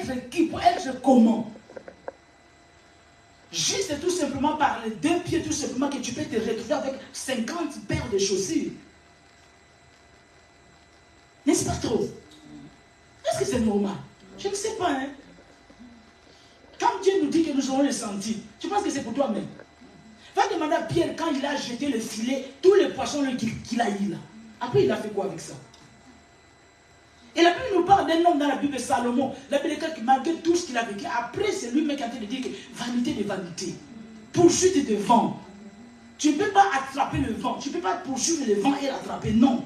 être qui? Pour être comment? Juste et tout simplement par les 2 pieds, tout simplement que tu peux te retrouver avec 50 paires de chaussures. N'est-ce pas trop? Est-ce que c'est normal? Je ne sais pas. Hein? Quand Dieu nous dit que nous aurons le senti, tu penses que c'est pour toi-même? Va demander à Pierre quand il a jeté le filet, tous les poissons qu'il a eu là. Après, il a fait quoi avec ça? Et la Bible nous parle d'un homme dans la Bible, Salomon. La Bible dit qu'il malgré tout ce qu'il a vécu, après c'est lui-même qui a dit que vanité de vanité, poursuite de vent. Tu ne peux pas attraper le vent, tu ne peux pas poursuivre le vent et l'attraper, non.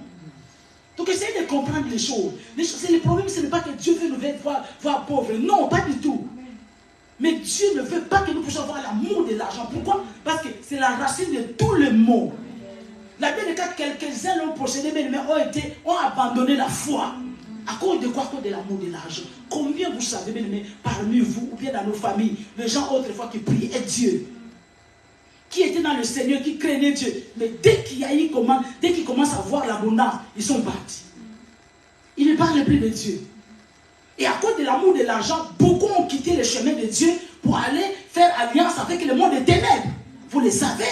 Donc essayez de comprendre les choses. Le problème, ce n'est pas que Dieu veut nous voir pauvres, non, pas du tout. Mais Dieu ne veut pas que nous puissions avoir l'amour de l'argent. Pourquoi? Parce que c'est la racine de tout le mot. La Bible dit que quelques-uns l'ont procédé, mais ont abandonné la foi. À cause de quoi? À cause de l'amour de l'argent. Combien vous savez, bien-aimés, parmi vous, ou bien dans nos familles, les gens autrefois qui priaient Dieu, qui étaient dans le Seigneur, qui craignaient Dieu, mais dès qu'il y a eu comment, dès qu'ils commencent à voir l'abondance, ils sont partis. Ils ne parlent plus de Dieu. Et à cause de l'amour de l'argent, beaucoup ont quitté le chemin de Dieu pour aller faire alliance avec le monde des ténèbres. Vous le savez.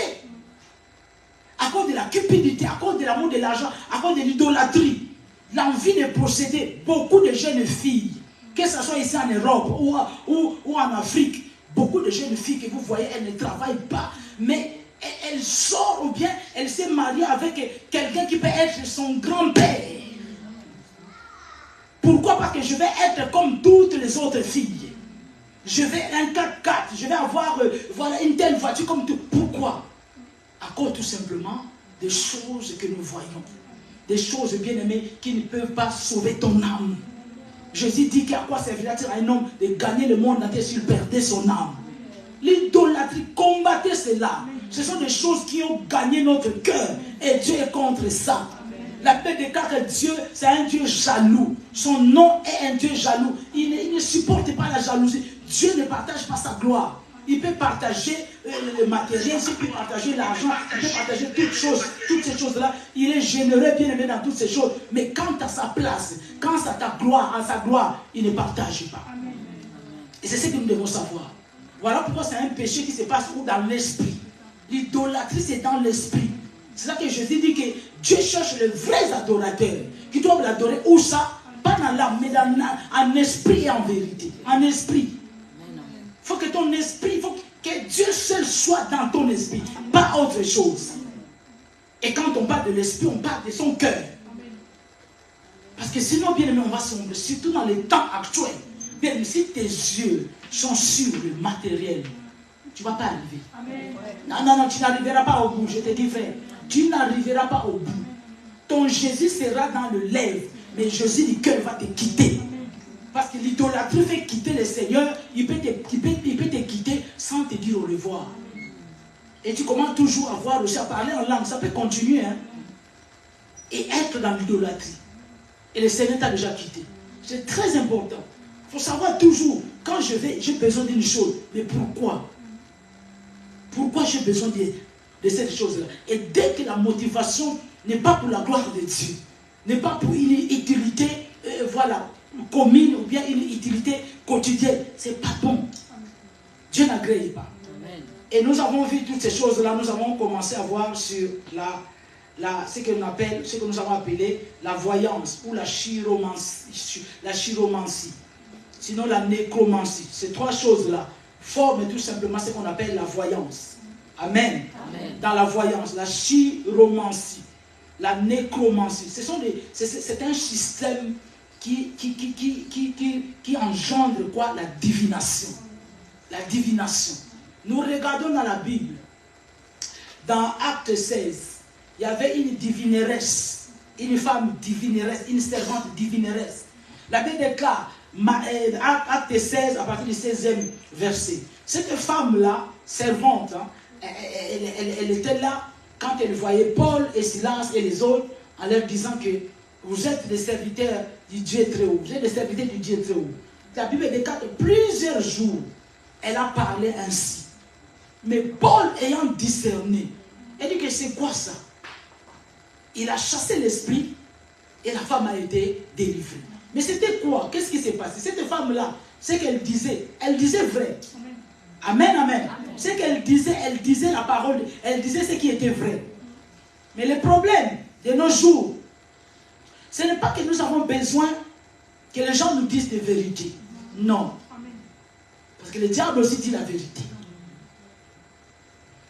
À cause de la cupidité, à cause de l'amour de l'argent, à cause de l'idolâtrie, l'envie de posséder, beaucoup de jeunes filles, que ce soit ici en Europe ou en Afrique, beaucoup de jeunes filles que vous voyez, elles ne travaillent pas, mais elles sortent ou bien elles se marient avec quelqu'un qui peut être son grand-père. Pourquoi? Parce que je vais être comme toutes les autres filles. Je vais un 4x4, je vais avoir voilà, une telle voiture comme tout. Pourquoi? À cause tout simplement des choses que nous voyons. Des choses bien-aimées qui ne peuvent pas sauver ton âme. Jésus dit qu'à quoi servira-t-il à un homme de gagner le monde entier s'il perdait son âme? L'idolâtrie, combattez cela. Ce sont des choses qui ont gagné notre cœur. Et Dieu est contre ça. La Bible déclare que Dieu, c'est un Dieu jaloux. Son nom est un Dieu jaloux. Il ne supporte pas la jalousie. Dieu ne partage pas sa gloire. Il peut partager le matériel, il peut partager l'argent, il peut partager toutes ces choses-là. Il est généreux, bien aimé dans toutes ces choses. Mais quant à sa place, quant à ta gloire, à sa gloire, il ne partage pas. Et c'est ce que nous devons savoir. Voilà pourquoi c'est un péché qui se passe dans l'esprit. L'idolâtrie, c'est dans l'esprit. C'est ça que Jésus dit que Dieu cherche les vrais adorateurs qui doivent l'adorer où ça? Pas dans l'âme, mais en esprit et en vérité. En esprit. Il faut que ton esprit, il faut que Dieu seul soit dans ton esprit, pas autre chose. Et quand on parle de l'esprit, on parle de son cœur. Parce que sinon, bien aimé, on va sombrer, surtout dans les temps actuels. Bien aimé, si tes yeux sont sur le matériel, tu ne vas pas arriver. Amen. Non, tu n'arriveras pas au bout, je te dis frère. Tu n'arriveras pas au bout. Ton Jésus sera dans le lèvre, mais Jésus du cœur va te quitter. Parce que l'idolâtrie fait quitter le Seigneur, il peut te quitter sans te dire au revoir. Et tu commences toujours à voir aussi, à parler en langue, ça peut continuer. Hein? Et être dans l'idolâtrie. Et le Seigneur t'a déjà quitté. C'est très important. Il faut savoir toujours, quand j'ai besoin d'une chose, mais pourquoi? Pourquoi j'ai besoin de cette chose-là? Et dès que la motivation n'est pas pour la gloire de Dieu, n'est pas pour une utilité, voilà, commune ou bien une utilité quotidienne, c'est pas bon. Dieu n'agrée pas. Amen. Et nous avons vu toutes ces choses-là, nous avons commencé à voir sur ce que nous avons appelé la voyance ou la chiromancie. Sinon la nécromancie. Ces trois choses-là forment tout simplement ce qu'on appelle la voyance. Amen. Amen. Dans la voyance, la chiromancie, la nécromancie, c'est un système qui engendre quoi? La divination. La divination. Nous regardons dans la Bible, dans Acte 16, il y avait une divineresse, une femme divineresse, une servante divineresse. La Bible déclare, Acte 16, à partir du 16e verset. Cette femme-là, servante, hein, elle était là quand elle voyait Paul et Silas et les autres en leur disant que vous êtes des serviteurs du Dieu très haut. Vous êtes des serviteurs du Dieu très haut. La Bible déclare que plusieurs jours, elle a parlé ainsi. Mais Paul ayant discerné, elle dit que c'est quoi ça? Il a chassé l'esprit et la femme a été délivrée. Mais c'était quoi? Qu'est-ce qui s'est passé? Cette femme-là, ce qu'elle disait vrai. Amen, amen. Ce qu'elle disait, elle disait la parole, elle disait ce qui était vrai. Mais le problème de nos jours, ce n'est pas que nous avons besoin que les gens nous disent des vérités. Non. Parce que le diable aussi dit la vérité.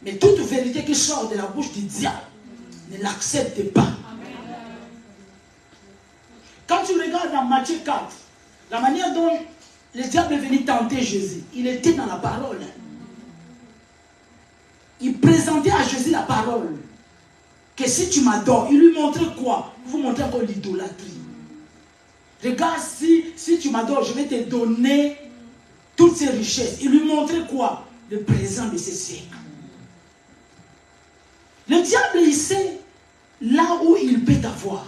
Mais toute vérité qui sort de la bouche du diable, ne l'accepte pas. Quand tu regardes dans Matthieu 4, la manière dont le diable est venu tenter Jésus, il était dans la parole. Il présentait à Jésus la parole. Que si tu m'adores, il lui montrait quoi? Il vous montrait encore l'idolâtrie. Regarde, si tu m'adores, je vais te donner toutes ces richesses. Il lui montrait quoi? Le présent de ces siècles. Le diable, il sait là où il peut t'avoir.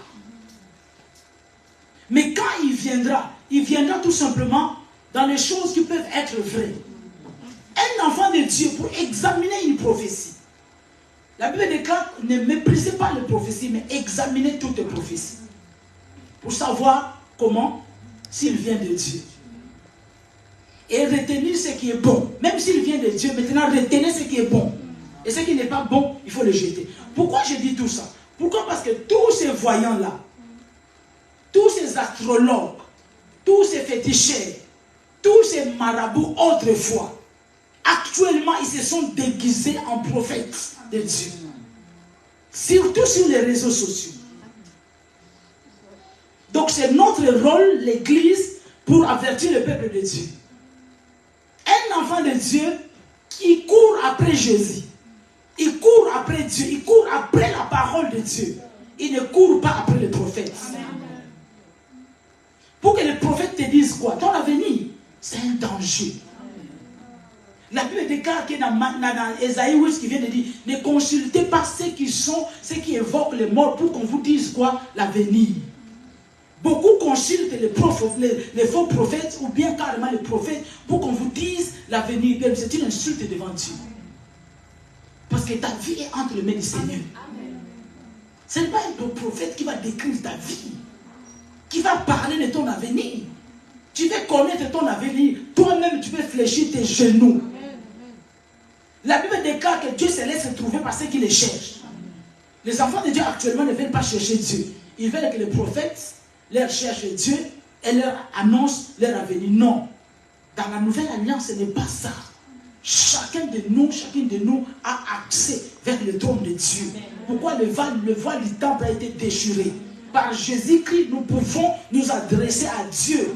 Mais quand il viendra tout simplement dans les choses qui peuvent être vraies. Un enfant de Dieu, pour examiner une prophétie, la Bible déclare, ne méprisez pas les prophéties, mais examinez toutes les prophéties. Pour savoir comment, s'il vient de Dieu. Et retenir ce qui est bon. Même s'il vient de Dieu, maintenant retenez ce qui est bon. Et ce qui n'est pas bon, il faut le jeter. Pourquoi je dis tout ça? Pourquoi? Parce que tous ces voyants-là, tous ces astrologues, tous ces féticheurs, tous ces marabouts autrefois, actuellement, ils se sont déguisés en prophètes de Dieu. Surtout sur les réseaux sociaux. Donc c'est notre rôle, l'Église, pour avertir le peuple de Dieu. Un enfant de Dieu, il court après Jésus. Il court après Dieu. Il court après la parole de Dieu. Il ne court pas après les prophètes. Pour que les prophètes te disent quoi? Ton avenir, c'est un danger. La Bible déclare que dans Ésaïe 8, qui vient de dire, ne consultez pas ceux qui évoquent les morts pour qu'on vous dise quoi? L'avenir. Beaucoup consultent les faux prophètes ou bien carrément les prophètes pour qu'on vous dise l'avenir. C'est une insulte devant Dieu. Parce que ta vie est entre les mains du Seigneur. Ce n'est pas un prophète qui va décrire ta vie, qui va parler de ton avenir. Tu veux connaître ton avenir. Toi-même, tu veux fléchir tes genoux. La Bible déclare que Dieu se laisse trouver par ceux qui les cherchent. Les enfants de Dieu actuellement ne veulent pas chercher Dieu. Ils veulent que les prophètes leur cherchent Dieu et leur annoncent leur avenir. Non. Dans la nouvelle alliance, ce n'est pas ça. Chacune de nous a accès vers le trône de Dieu. Pourquoi le voile du temple a été déchiré? Par Jésus-Christ, nous pouvons nous adresser à Dieu.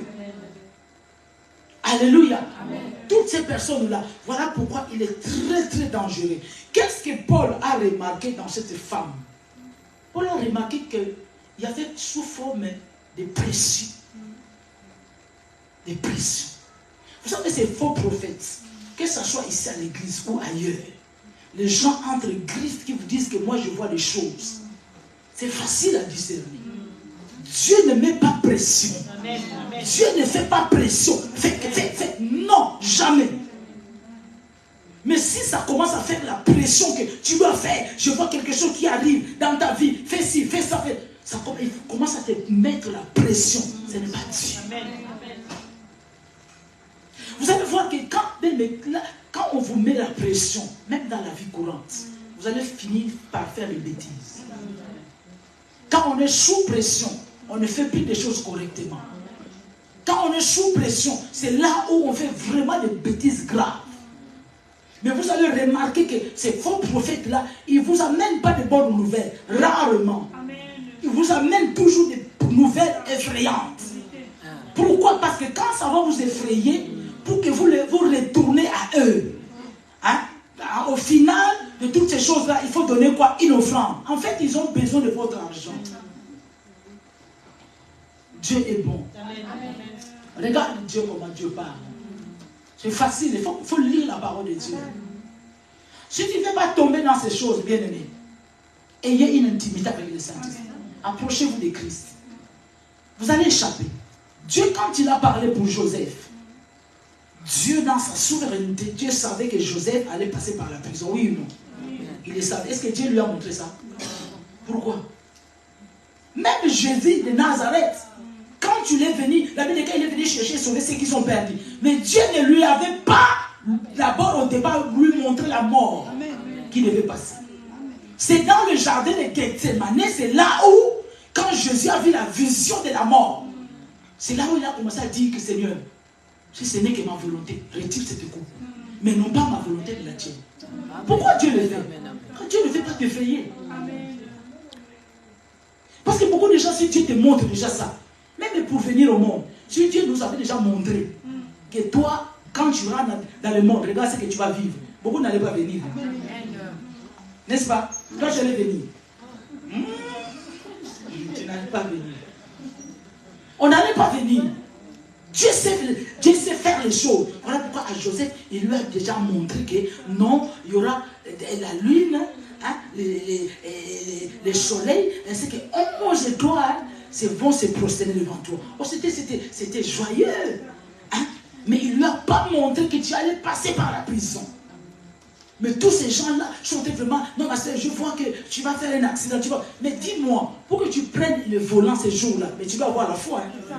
Alléluia. Amen. Toutes ces personnes-là, voilà pourquoi il est très très dangereux. Qu'est-ce que Paul a remarqué dans cette femme? Paul a remarqué qu'il y avait sous forme de pression. Des pressions. Vous savez, ces faux prophètes, que ce soit ici à l'église ou ailleurs, les gens entre griffes qui vous disent que moi je vois des choses. C'est facile à discerner. Dieu ne met pas pression. Amen. Dieu ne fait pas pression. Fais. Non, jamais. Mais si ça commence à faire la pression que tu dois faire, je vois quelque chose qui arrive dans ta vie, fais ci, fais ça, il commence à te mettre la pression. Ce n'est pas Dieu. Amen. Vous allez voir que quand on vous met la pression, même dans la vie courante, vous allez finir par faire des bêtises. Quand on est sous pression, on ne fait plus des choses correctement. Quand on est sous pression, c'est là où on fait vraiment des bêtises graves. Mais vous allez remarquer que ces faux prophètes-là, ils ne vous amènent pas de bonnes nouvelles, rarement. Ils vous amènent toujours des nouvelles effrayantes. Pourquoi? Parce que quand ça va vous effrayer, pour que vous retournez à eux. Hein? Au final de toutes ces choses-là, il faut donner quoi? Une offrande. En fait, ils ont besoin de votre argent. Dieu est bon. Amen. Regarde Dieu comment Dieu parle. C'est facile, il faut lire la parole de Dieu. Si tu ne veux pas tomber dans ces choses, bien aimé, ayez une intimité avec le Saint-Esprit. Approchez-vous de Christ. Vous allez échapper. Dieu, quand il a parlé pour Joseph, Dieu, dans sa souveraineté, Dieu savait que Joseph allait passer par la prison. Oui ou non? Il le savait. Est-ce que Dieu lui a montré ça? Pourquoi? Même Jésus de Nazareth, quand quand tu l'es venu, la Bible dit qu'il est venu chercher et sauver ceux qui sont perdus. Mais Dieu ne lui avait pas, d'abord au départ, lui montrer la mort qui devait passer. C'est dans le jardin de Gethsemane, c'est là où, quand Jésus a vu la vision de la mort, c'est là où il a commencé à dire que Seigneur, si ce n'est que ma volonté, retire cette coupe. Mais non pas ma volonté de la tienne. Pourquoi Dieu le fait? Quand Dieu ne fait pas t'effrayer. Parce que beaucoup de gens, si Dieu te montre déjà ça, même pour venir au monde, si Dieu nous avait déjà montré que toi, quand tu rentres dans le monde, regarde ce que tu vas vivre. Beaucoup n'allaient pas venir. N'est-ce pas? Toi, je vais venir. Tu n'allais pas venir. On n'allait pas venir. Dieu sait faire les choses. Voilà pourquoi à Joseph, il lui a déjà montré que non, il y aura la lune, hein, les soleils, ainsi que 11 étoiles vont se prosterner devant toi. Oh, c'était joyeux. Hein? Mais il ne lui a pas montré que tu allais passer par la prison. Mais tous ces gens-là sont vraiment, non ma soeur, je vois que tu vas faire un accident. Mais dis-moi, pour que tu prennes le volant ces jours-là, mais tu dois avoir la foi. Hein?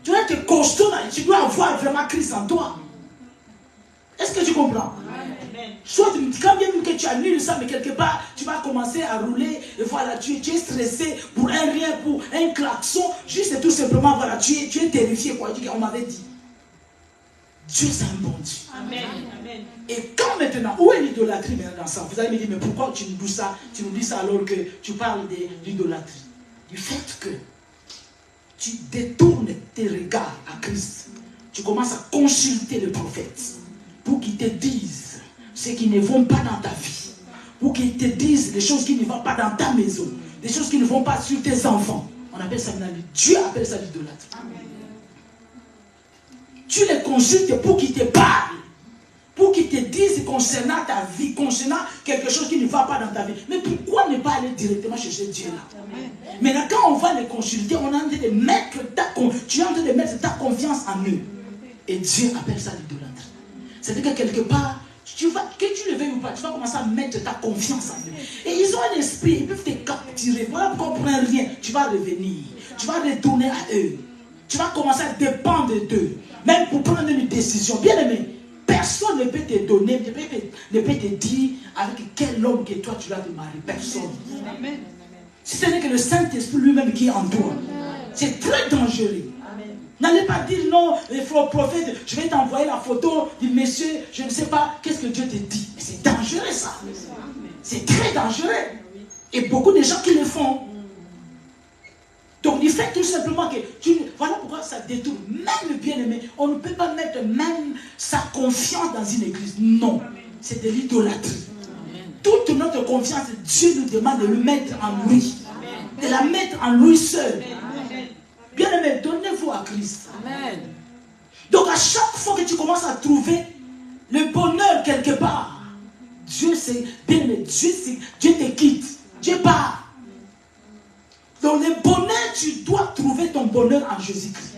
Tu dois être costaud, tu dois avoir vraiment Christ en toi. Est-ce que tu comprends? Soit quand bien que tu annules ça, mais quelque part, tu vas commencer à rouler, et voilà, tu es stressé pour un rien, pour un klaxon, juste et tout simplement, voilà, tu es terrifié, quoi. On m'avait dit. Dieu, c'est un bon Dieu. Amen. Et quand maintenant, où est l'idolâtrie dans ça? Vous allez me dire, mais pourquoi tu nous dis ça? Tu nous dis ça alors que tu parles de l'idolâtrie. Du fait que tu détournes tes regards à Christ. Tu commences à consulter les prophètes pour qu'ils te disent ce qui ne vont pas dans ta vie. Pour qu'ils te disent les choses qui ne vont pas dans ta maison. Des choses qui ne vont pas sur tes enfants. On appelle ça maintenant, Dieu appelle ça l'idolâtrie. Tu les consultes pour qu'ils te parlent. Pour qu'ils te disent concernant ta vie, concernant quelque chose qui ne va pas dans ta vie. Mais pourquoi ne pas aller directement chercher Dieu là? Maintenant, quand on va les consulter, on est en train de mettre tu es en train de mettre ta confiance en eux. Et Dieu appelle ça l'idolâtrie. C'est-à-dire que quelque part, que tu le veuilles ou pas, tu vas commencer à mettre ta confiance en eux. Et ils ont un esprit, ils peuvent te capturer. Voilà pourquoi on ne prend rien. Tu vas revenir. Tu vas retourner à eux. Tu vas commencer à dépendre d'eux. Même pour prendre une décision. Bien aimé. Personne ne peut te donner, ne peut te dire avec quel homme que toi tu vas te marier. Personne. Amen. Si ce n'est que le Saint-Esprit lui-même qui est en toi. C'est très dangereux. N'allez pas dire non, il faut prophète, je vais t'envoyer la photo du monsieur, je ne sais pas, qu'est-ce que Dieu te dit. C'est dangereux ça. C'est très dangereux. Et beaucoup de gens qui le font. Donc il fait tout simplement que, voilà pourquoi ça détourne. Même le bien-aimé, on ne peut pas mettre même sa confiance dans une église. Non, c'est de l'idolâtrie. Toute notre confiance, Dieu nous demande de le mettre en lui. De la mettre en lui seul. Bien-aimé, donnez-vous à Christ. Amen. Donc à chaque fois que tu commences à trouver le bonheur quelque part, Dieu c'est bien-aimé, Dieu te quitte, Dieu part. Donc le bonheur, tu dois trouver ton bonheur en Jésus-Christ.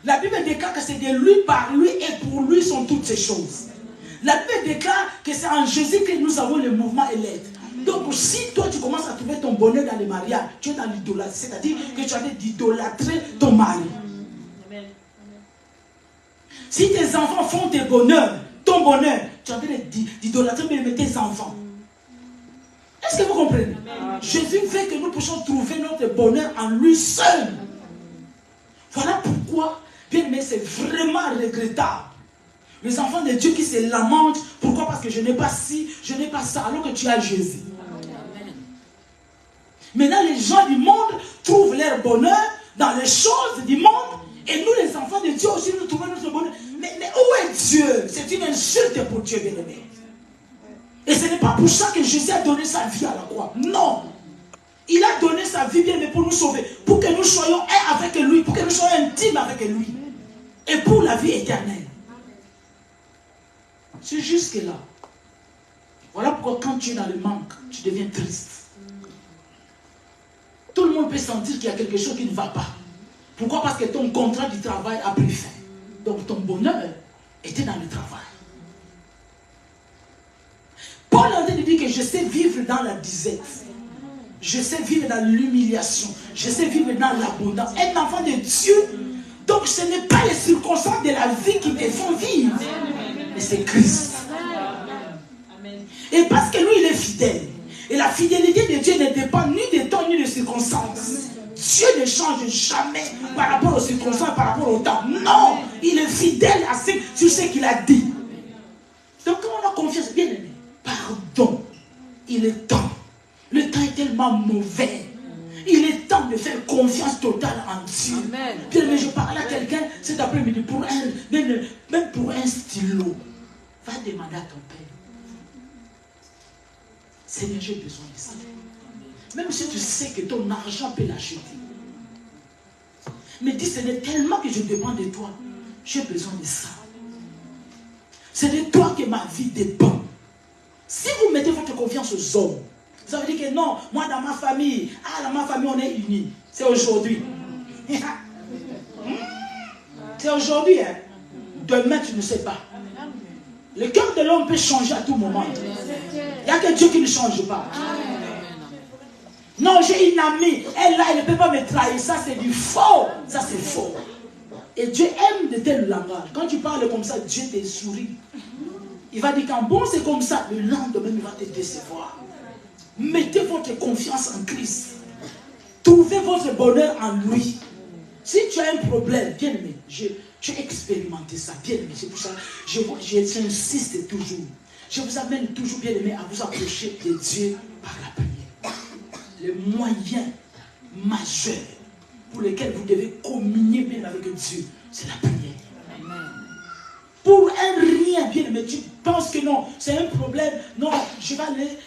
La Bible déclare que c'est de lui, par lui et pour lui sont toutes ces choses. La Bible déclare que c'est en Jésus que nous avons le mouvement et l'être. Donc si toi tu commences à trouver ton bonheur dans les mariages, tu es dans l'idolâtrie, c'est-à-dire que tu as envie d'idolâtrer ton mari. Si tes enfants font tes bonheurs, ton bonheur, tu as envie d'idolâtrer même tes enfants. Est-ce que vous comprenez? Jésus veut que nous puissions trouver notre bonheur en lui seul. Voilà pourquoi, bien aimé, c'est vraiment regrettable. Les enfants de Dieu qui se lamentent. Pourquoi? Parce que je n'ai pas ci, je n'ai pas ça, alors que tu as Jésus. Amen. Maintenant, les gens du monde trouvent leur bonheur dans les choses du monde. Et nous, les enfants de Dieu aussi, nous trouvons notre bonheur. Mais où est Dieu? C'est une insulte pour Dieu, bien aimé. Et ce n'est pas pour ça que Jésus a donné sa vie à la croix. Non. Il a donné sa vie, bien aimé, pour nous sauver. Pour que nous soyons un avec lui. Pour que nous soyons intimes avec lui. Et pour la vie éternelle. C'est jusque là. Voilà pourquoi quand tu es dans le manque, tu deviens triste. Tout le monde peut sentir qu'il y a quelque chose qui ne va pas. Pourquoi? Parce que ton contrat du travail a pris fin. Donc ton bonheur était dans le travail. Paul a dit que je sais vivre dans la disette. Je sais vivre dans l'humiliation. Je sais vivre dans l'abondance. Être enfant de Dieu. Donc ce n'est pas les circonstances de la vie qui te font vivre. Mais c'est Christ. Et parce que lui, il est fidèle. Et la fidélité de Dieu ne dépend ni des temps ni des circonstances. Dieu ne change jamais par rapport aux circonstances, par rapport au temps. Non, il est fidèle sur ce qu'il a dit. Donc quand on a confiance, bien aimé, pardon, il est temps. Le temps est tellement mauvais. Il est temps de faire confiance totale en Dieu. Bien aimé, je parle à quelqu'un cet après-midi pour même pour un stylo. Va demander à ton père. Seigneur, j'ai besoin de ça. Même si tu sais que ton argent peut l'acheter. Mais dis, ce n'est tellement que je demande de toi. J'ai besoin de ça. C'est de toi que ma vie dépend. Si vous mettez votre confiance aux hommes, ça veut dire que non, moi dans ma famille, dans ma famille on est unis. C'est aujourd'hui. C'est aujourd'hui. Hein. Demain tu ne sais pas. Le cœur de l'homme peut changer à tout moment. Il n'y a que Dieu qui ne change pas. Non, j'ai une amie, elle là, elle ne peut pas me trahir. Ça, c'est du faux. Ça, c'est faux. Et Dieu aime de tel langage. Quand tu parles comme ça, Dieu te sourit. Il va dire qu'en bon, c'est comme ça. Le lendemain, il va te décevoir. Mettez votre confiance en Christ. Trouvez votre bonheur en lui. Si tu as un problème, bien aimé, j'ai expérimenté ça, bien aimé. C'est pour ça que j'insiste toujours. Je vous amène toujours, bien aimé, à vous approcher de Dieu par la prière. Les moyens majeurs pour lesquels vous devez communier bien avec Dieu, c'est la prière. Amen. Pour un rien, bien aimé, tu penses que non, c'est un problème. Non, je vais aller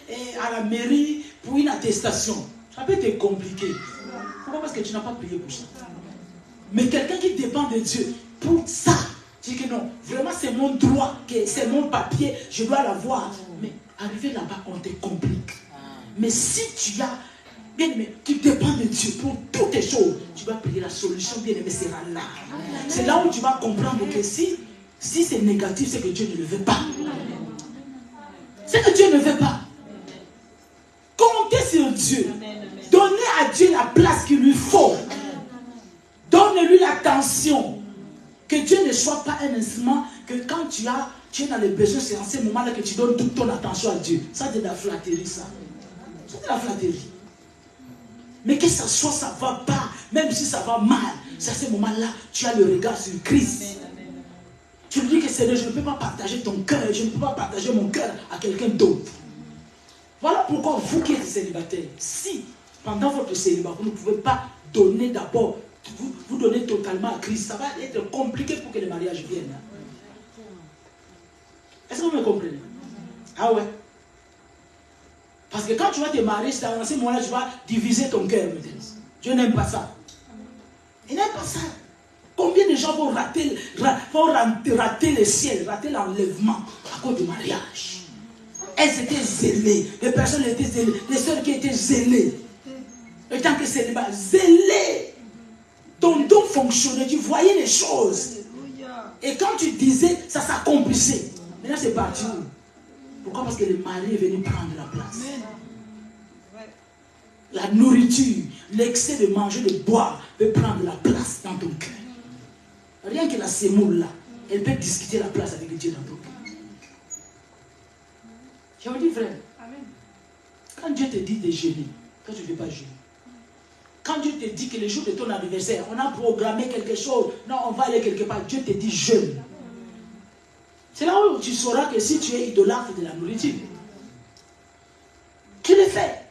à la mairie pour une attestation. Ça peut être compliqué. Pourquoi? Parce que tu n'as pas prié pour ça. Mais quelqu'un qui dépend de Dieu, pour ça, tu dis que non, vraiment c'est mon droit, c'est mon papier, je dois l'avoir. Mais arriver là-bas, on te complique. Mais si tu as, bien aimé, tu dépends de Dieu pour toutes les choses, tu vas prier, la solution, bien aimé, sera là. C'est là où tu vas comprendre que si c'est négatif, c'est que Dieu ne le veut pas. C'est que Dieu ne veut pas. Comptez sur Dieu. Donnez à Dieu la place qu'il lui faut. Donne-lui l'attention. Que Dieu ne soit pas un instrument que quand tu es dans les besoins, c'est en ce moment-là que tu donnes toute ton attention à Dieu. Ça, c'est de la flatterie, ça. C'est de la flatterie. Mais que ça soit, ça va pas. Même si ça va mal, c'est à ce moment-là, tu as le regard sur Christ. Tu lui dis que Seigneur, je ne peux pas partager ton cœur, je ne peux pas partager mon cœur à quelqu'un d'autre. Voilà pourquoi vous qui êtes célibataire, si pendant votre célibat, vous ne pouvez pas donner d'abord, vous donnez totalement à Christ, ça va être compliqué pour que le mariage vienne. Est-ce que vous me comprenez? Ah ouais. Parce que quand tu vas te marier, c'est à ce moment-là, tu vas diviser ton cœur. Dieu n'aime pas ça. Il n'aime pas ça. Combien de gens vont rater le ciel, rater l'enlèvement à cause du mariage? Elles étaient zélées. Les personnes étaient zélées. Les sœurs qui étaient zélées. Et tant que célibat, zélées. Ton don fonctionnait. Tu voyais les choses. Et quand tu disais, ça s'accomplissait. Maintenant, c'est parti où? Pourquoi? Parce que le mari est venu prendre la place. La nourriture, l'excès de manger, de boire peut prendre la place dans ton cœur. Rien que la sémoule-là, elle peut discuter la place avec Dieu dans ton cœur. Je vous dis, frère, quand Dieu te dit de jeûner, toi tu ne veux pas jeûner. Quand Dieu te dit que le jour de ton anniversaire, on a programmé quelque chose, non, on va aller quelque part, Dieu te dit jeûne. C'est là où tu sauras que si tu es idolâtre de la nourriture, tu le fais.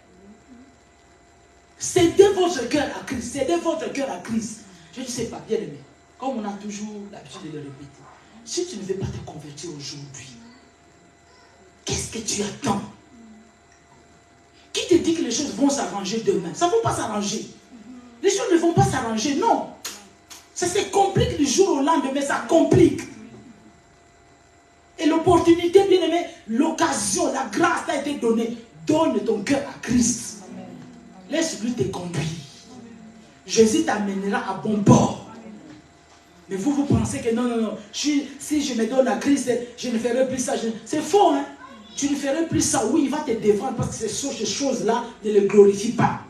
Cédez votre cœur à Christ. Cédez votre cœur à Christ. Je ne sais pas, bien aimé. Comme on a toujours l'habitude de le répéter. Si tu ne veux pas te convertir aujourd'hui, qu'est-ce que tu attends? Qui te dit que les choses vont s'arranger demain? Ça ne va pas s'arranger. Les choses ne vont pas s'arranger, non. Ça se complique du jour au lendemain, ça complique. Et l'opportunité, bien aimé, l'occasion, la grâce t'a été donnée. Donne ton cœur à Christ. Laisse-lui te conduire. Jésus t'amènera à bon port. Mais vous pensez que non, si je me donne à Christ, je ne ferai plus ça. C'est faux, hein? Tu ne ferais plus ça. Oui, il va te défendre parce que ces choses-là ne le glorifient pas.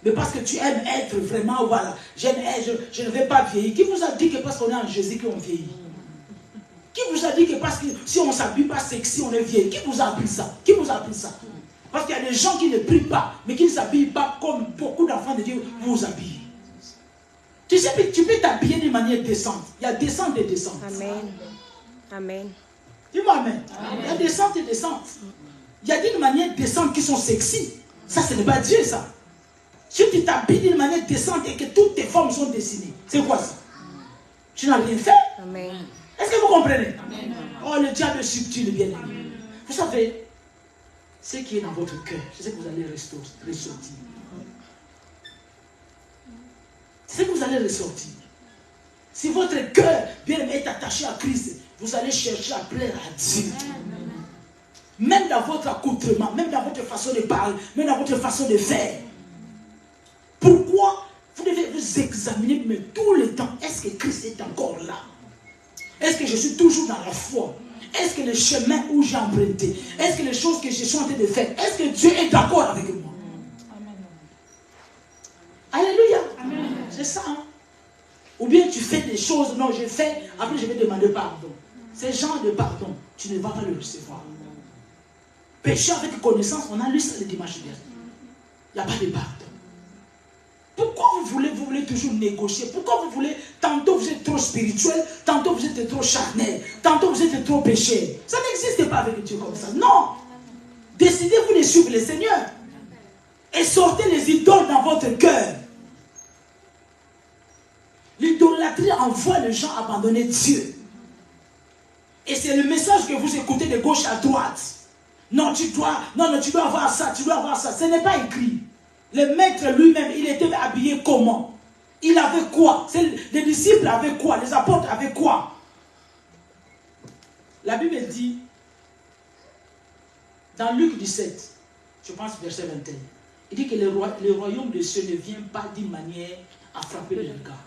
Mais parce que tu aimes être vraiment, voilà, je ne vais pas vieillir. Qui vous a dit que parce qu'on est en Jésus qu'on vieillit? Qui vous a dit que parce que si on ne s'habille pas sexy, on est vieilli? Qui vous a appris ça? Qui vous a appris ça? Parce qu'il y a des gens qui ne prient pas, mais qui ne s'habillent pas comme beaucoup d'enfants de Dieu vous habillent. Tu sais, tu peux t'habiller d'une manière décente. Il y a décente et décente. Amen. Amen. Dis-moi amen. Il y a décente et décente. Il y a d'une manière décente qui sont sexy. Ça, ce n'est pas Dieu, ça. Si tu t'habilles d'une manière décente et que toutes tes formes sont dessinées, c'est quoi ça? Tu n'as rien fait. Amen. Est-ce que vous comprenez? Amen. Oh, le diable est subtil, bien aimé. Vous savez, ce qui est dans votre cœur, c'est ce que vous allez ressortir. C'est ce que vous allez ressortir. Si votre cœur, bien aimé, est attaché à Christ, vous allez chercher à plaire à Dieu. Même dans votre accoutrement, même dans votre façon de parler, même dans votre façon de faire. Pourquoi vous devez vous examiner, mais tout le temps, est-ce que Christ est encore là? Est-ce que je suis toujours dans la foi? Est-ce que le chemin où j'ai emprunté, est-ce que les choses que je suis en train de faire, est-ce que Dieu est d'accord avec moi? Amen. Alléluia. Amen. C'est ça. Hein? Ou bien tu fais des choses, non, je fais, après je vais demander pardon. Ce genre de pardon, tu ne vas pas le recevoir. Péché avec connaissance, on a lu ça le dimanche dernier. Il n'y a pas de pardon. Pourquoi vous voulez toujours négocier? Pourquoi vous voulez, tantôt vous êtes trop spirituel, tantôt vous êtes trop charnel, tantôt vous êtes trop péché? Ça n'existe pas avec Dieu comme ça. Non. Décidez-vous de suivre le Seigneur. Et sortez les idoles dans votre cœur. L'idolâtrie envoie les gens abandonner Dieu. Et c'est le message que vous écoutez de gauche à droite. Non, tu dois avoir ça, tu dois avoir ça. Ce n'est pas écrit. Le maître lui-même, il était habillé comment? Il avait quoi? Les disciples avaient quoi? Les apôtres avaient quoi? La Bible dit, dans Luc 17, je pense verset 21, il dit que le royaume des cieux ne vient pas d'une manière à frapper le regard.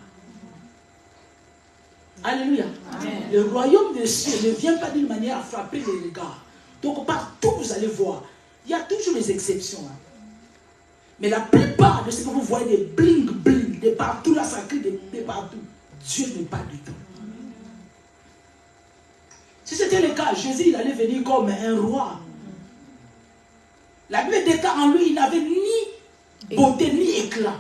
Alléluia. Amen. Le royaume des cieux ne vient pas d'une manière à frapper les regards. Donc partout vous allez voir, il y a toujours des exceptions. Hein. Mais la plupart de ce que vous voyez, des bling bling, de partout là, ça crie de partout. Dieu n'est pas du tout. Si c'était le cas, Jésus il allait venir comme un roi. La Bible déclare en lui, il n'avait ni beauté ni éclat.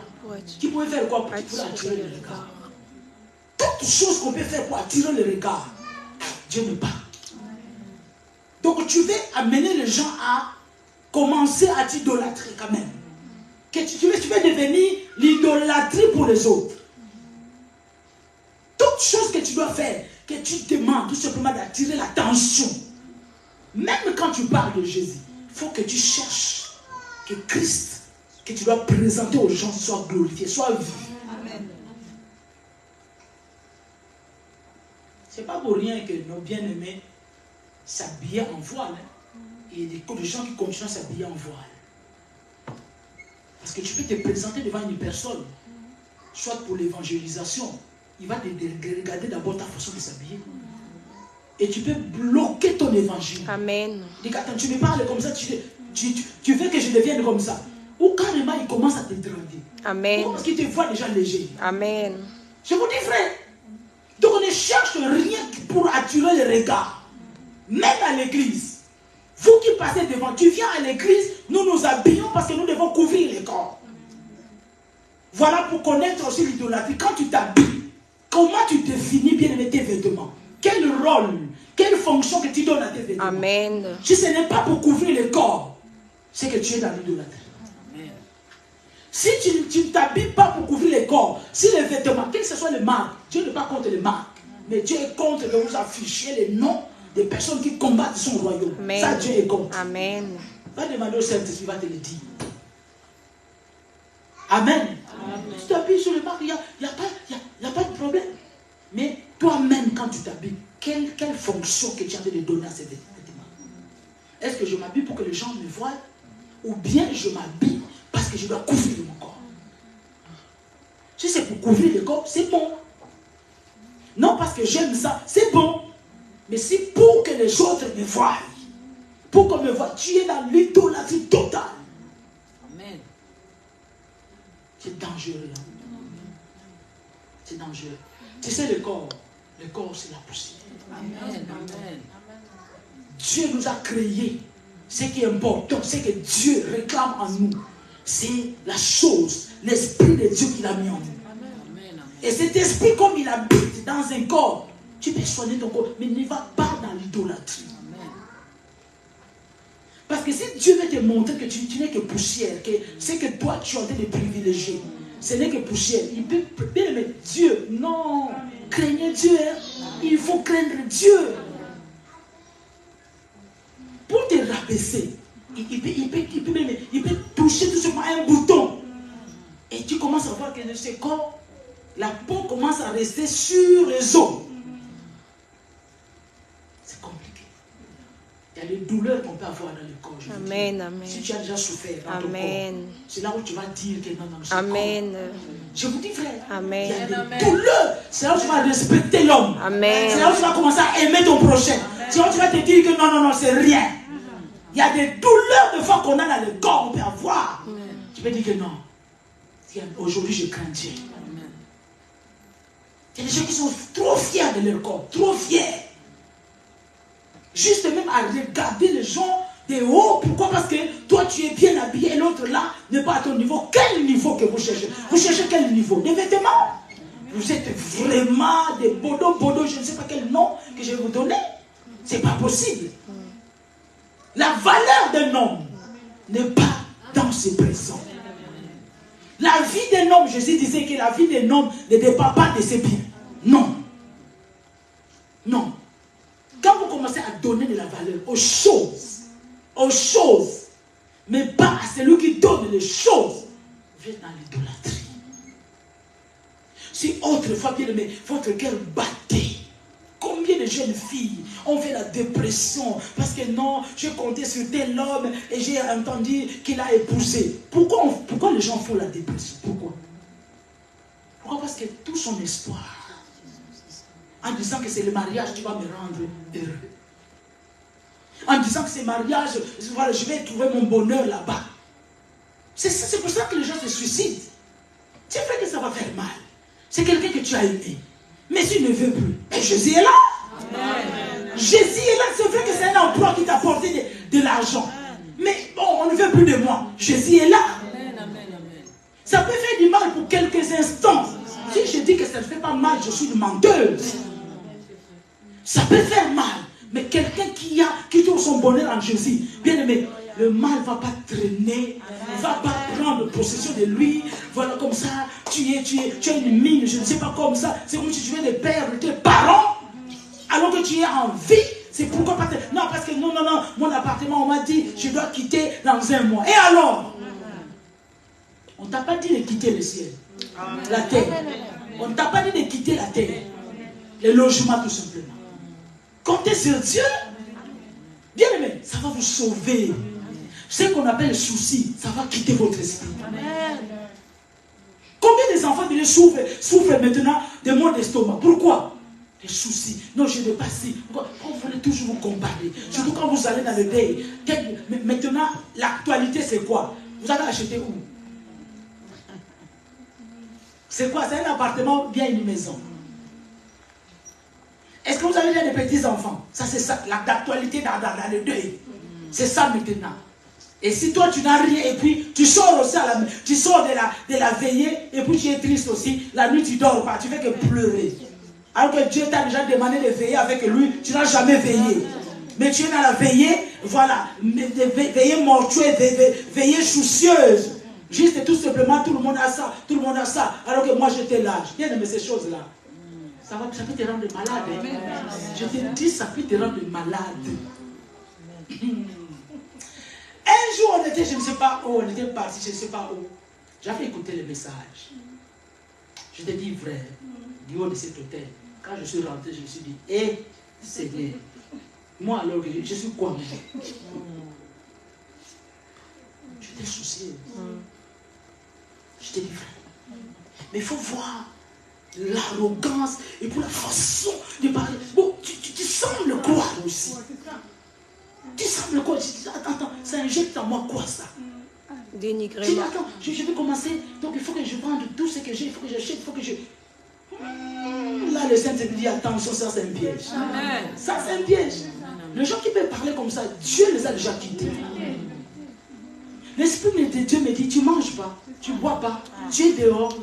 Qui pouvait faire quoi pour attirer le regard? Toutes choses qu'on peut faire pour attirer le regard, Dieu n'est pas. Donc tu veux amener les gens à commencer à t'idolâtrer quand même. Que tu veux devenir l'idolâtrie pour les autres. Toutes choses que tu dois faire, que tu demandes tout simplement d'attirer l'attention. Même quand tu parles de Jésus, il faut que tu cherches que Christ, que tu dois présenter aux gens, soit glorifié, soit vu. Amen. C'est pas pour rien que nos bien-aimés s'habillent en voile. Hein. Il y a des gens qui continuent à s'habiller en voile. Parce que tu peux te présenter devant une personne, soit pour l'évangélisation, il va te regarder d'abord ta façon de s'habiller. Et tu peux bloquer ton évangile. Amen. Dis, attends, tu me parles comme ça, tu veux que je devienne comme ça. Ou carrément, il commence à te draguer. Amen. Parce qu'il te voit déjà léger. Amen. Je vous dis, frère, donc on ne cherche rien pour attirer le regard. Même à l'église. Vous qui passez devant, tu viens à l'église, nous nous habillons parce que nous devons couvrir les corps. Voilà pour connaître aussi l'idolâtrie. Quand tu t'habilles, comment tu définis bien tes vêtements? Quel rôle, quelle fonction que tu donnes à tes vêtements? Amen. Si ce n'est pas pour couvrir le corps, c'est que tu es dans l'idolâtrie. Si tu ne t'habilles pas pour couvrir le corps, si les vêtements, quel que ce soit le marque, Dieu n'est pas contre les marques, mais Dieu est contre que vous affichiez les noms des personnes qui combattent son royaume. Amen. Ça, Dieu est contre. Amen. Va demander au Saint-Esprit, il va te le dire. Amen. Amen. Tu t'habilles sur le marque, il n'y a pas de problème. Mais toi-même, quand tu t'habilles, quelle fonction que tu as de donner à ces vêtements? Est-ce que je m'habille pour que les gens me voient? Ou bien je m'habille parce que je dois couvrir mon corps? Si c'est pour couvrir le corps, c'est bon. Non parce que j'aime ça, c'est bon. Mais si pour que les autres me voient, pour qu'on me voie. Tu es dans l'idolâtrie totale. Amen. C'est dangereux là. C'est dangereux. Tu sais le corps c'est la poussière. Amen. Amen. Dieu nous a créés. Ce qui est important, c'est que Dieu réclame en nous. C'est la chose, l'esprit de Dieu qu'il a mis en nous. Amen. Et cet esprit, comme il habite dans un corps, tu peux soigner ton corps, mais ne va pas dans l'idolâtrie. Parce que si Dieu veut te montrer que tu n'es que poussière, que c'est que toi tu es en train de privilégier, ce n'est que poussière. Il peut bien aimer Dieu. Non, craignez Dieu. Il faut craindre Dieu. Pour te rabaisser, il peut toucher tout simplement un bouton. Et tu commences à voir que de ce corps, la peau commence à rester sur les os. C'est compliqué. Il y a des douleurs qu'on peut avoir dans le corps. Amen, amen. Si tu as déjà souffert dans ton corps, c'est là où tu vas dire que non, c'est amen. Je vous dis, frère, amen. Il y a des douleurs. C'est là où tu vas respecter l'homme. C'est là où tu vas commencer à aimer ton prochain. C'est là où tu vas te dire que non, c'est rien. Il y a des douleurs de fois qu'on a dans le corps, on peut avoir. Tu peux dire que non. Aujourd'hui, je crains Dieu. Il y a des gens qui sont trop fiers de leur corps, trop fiers. Juste même à regarder les gens de haut. Pourquoi? Parce que toi, tu es bien habillé et l'autre là n'est pas à ton niveau. Quel niveau que vous cherchez? Vous cherchez quel niveau? Des vêtements? Vous êtes vraiment des bodos, je ne sais pas quel nom que je vais vous donner. C'est pas possible. La valeur d'un homme n'est pas dans ses présents. La vie d'un homme, Jésus disait que la vie d'un homme ne dépend pas de ses biens. Non. Non. Quand vous commencez à donner de la valeur aux choses, mais pas à celui qui donne les choses, vous êtes dans l'idolâtrie. Si autrefois, bien aimé, votre cœur battait, combien de jeunes filles ont fait la dépression parce que non, je comptais sur tel homme et j'ai entendu qu'il a épousé. Pourquoi les gens font la dépression? Pourquoi? Parce que tout son espoir, en disant que c'est le mariage qui va me rendre heureux. En disant que c'est le mariage, voilà, je vais trouver mon bonheur là-bas. C'est pour ça que les gens se suicident. C'est vrai que ça va faire mal. C'est quelqu'un que tu as aimé. Mais tu ne veux plus. Et Jésus est là. Amen. Jésus est là. C'est vrai que c'est un emploi qui t'a apporté de l'argent. Mais bon, on ne veut plus de moi. Jésus est là. Amen. Ça peut faire du mal pour quelques instants. Si je dis que ça ne fait pas mal, je suis une menteuse. Ça peut faire mal. Mais quelqu'un qui trouve son bonheur en Jésus, bien aimé, le mal ne va pas traîner, ne va pas prendre possession de lui. Voilà, comme ça, tu as une mine, je ne sais pas, comme ça. C'est comme si tu veux perdre tes parents, alors que tu es en vie. C'est pourquoi pas. Non, parce que non, mon appartement, on m'a dit, je dois quitter dans 1 mois. Et alors? On ne t'a pas dit de quitter le ciel, la terre. On ne t'a pas dit de quitter la terre, le logement tout simplement. Comptez sur Dieu. Bien aimé, ça va vous sauver. Ce qu'on appelle le souci, ça va quitter votre esprit. Amen. Combien des enfants de Dieu souffrent maintenant de maux d'estomac? Pourquoi? Les soucis. Non, je n'ai pas si. Pourquoi vous voulez toujours vous comparer? Surtout quand vous allez dans le deuil. Maintenant, l'actualité, c'est quoi? Vous allez acheter où? C'est quoi? C'est un appartement ou bien une maison? Est-ce que vous avez déjà des petits-enfants? Ça, c'est ça, l'actualité dans le deuil. C'est ça maintenant. Et si toi, tu n'as rien, et puis tu sors aussi tu sors de la veillée, et puis tu es triste aussi, la nuit, tu ne dors pas, tu fais que pleurer. Alors que Dieu t'a déjà demandé de veiller avec lui, tu n'as jamais veillé. Mais tu es dans la veillée, voilà, veillée mortuaire, veillée soucieuse. Juste et tout simplement, tout le monde a ça, alors que moi, j'étais là. Bien aimé ces choses-là. Ça peut te rendre malade. Amen. Je te dis, ça peut te rendre malade. Un jour, on était, je ne sais pas où, on était parti, je ne sais pas où. J'avais écouté le message. Je te dis, frère, du haut de cet hôtel, quand je suis rentré, je me suis dit, hé, Seigneur, moi alors, je suis quoi même? J'étais soucié. Je te dis, frère, mais il faut voir l'arrogance et pour la façon de parler. Bon, tu sembles croire aussi. Tu sembles quoi? Attends, ça injecte en moi quoi ça? Dénigrement. Je dis, attends, je vais commencer, donc il faut que je vende tout ce que j'ai, il faut que j'achète, il faut que je... Là, le Saint-Esprit dit, attention, ça c'est un piège. Amen. Ça c'est un piège. Les gens qui peuvent parler comme ça, Dieu les a déjà quittés. L'Esprit de Dieu me dit, tu ne manges pas, tu ne bois pas, tu es dehors.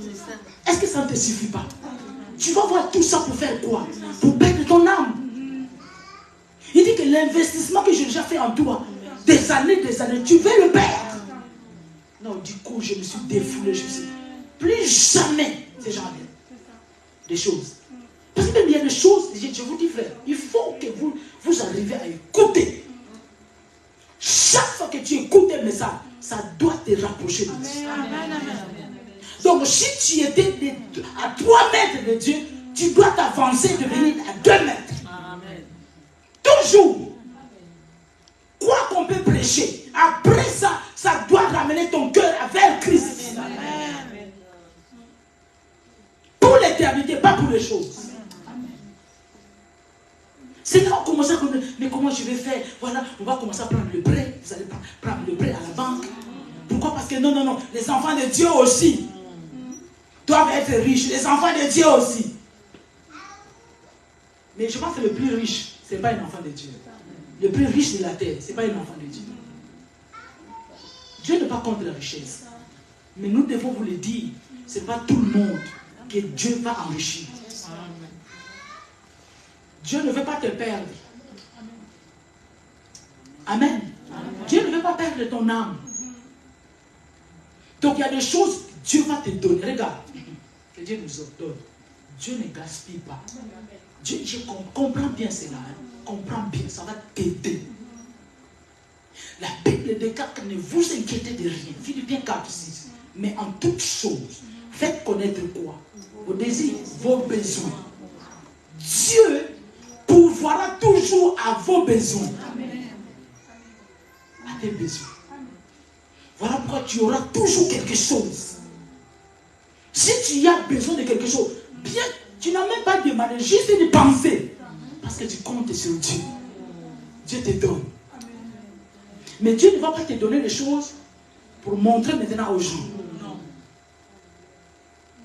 Est-ce que ça ne te suffit pas? Tu vas voir tout ça pour faire quoi? Pour perdre ton âme. Il dit que l'investissement que j'ai déjà fait en toi, des années, tu veux le perdre. Non, du coup, je me suis défoulé, je me suis dit, plus jamais ces gens des choses. Parce que même il y a des choses, je vous dis frère, il faut que vous arrivez à écouter. Chaque fois que tu écoutes un message, ça doit te rapprocher de Dieu. Donc si tu étais à 3 mètres de Dieu, tu dois t'avancer, devenir à 2 mètres. Amen. Toujours. Quoi qu'on peut prêcher, après ça, ça doit ramener ton cœur vers Christ. Amen. Pour l'éternité, pas pour les choses. C'est là qu'on commence à dire, mais comment je vais faire? Voilà, on va commencer à prendre le prêt. Vous allez prendre le prêt à la banque. Pourquoi? Parce que non, les enfants de Dieu aussi doivent être riches. Les enfants de Dieu aussi. Mais je pense que le plus riche, ce n'est pas un enfant de Dieu. Le plus riche de la terre, ce n'est pas un enfant de Dieu. Dieu n'est pas contre la richesse. Mais nous devons vous le dire, ce n'est pas tout le monde que Dieu va enrichir. Dieu ne veut pas te perdre. Amen. Dieu ne veut pas perdre ton âme. Donc il y a des choses que Dieu va te donner. Regarde, que Dieu nous ordonne. Dieu ne gaspille pas. Dieu, je comprends bien cela. Comprends bien, ça va t'aider. La Bible déclare, ne vous inquiétez de rien. Philippiens 4, 6. Mais en toutes choses, faites connaître quoi? Vos désirs, vos besoins. Dieu pourvoira toujours à vos besoins. À tes besoins. Voilà pourquoi tu auras toujours quelque chose. Si tu as besoin de quelque chose, bien, tu n'as même pas demandé, juste de penser. Parce que tu comptes sur Dieu. Dieu te donne. Mais Dieu ne va pas te donner des choses pour montrer maintenant aux gens.